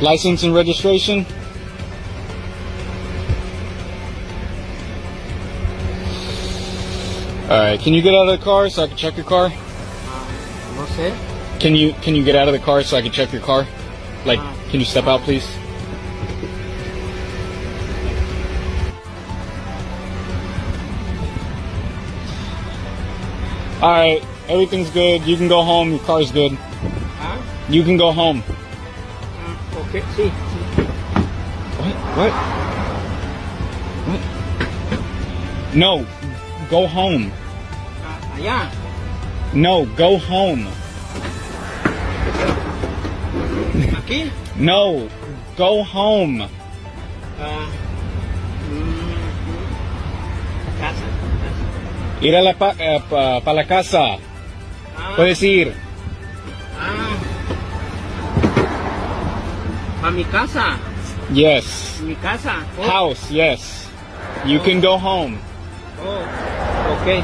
License and registration? Alright, can you get out of the car so I can check your car? No sé. Can you get out of the car so I can check your car? Like, can you step out, please? Alright, everything's good. You can go home. Your car's good. Huh? You can go home. Okay, sí. What? No, go home. Allá. No, go home. Aquí. No, go home. Casa. Ir a pa la casa. Puedes ir. A mi casa. Yes. Mi casa. Oh. House, yes. You can go home. Oh, okay.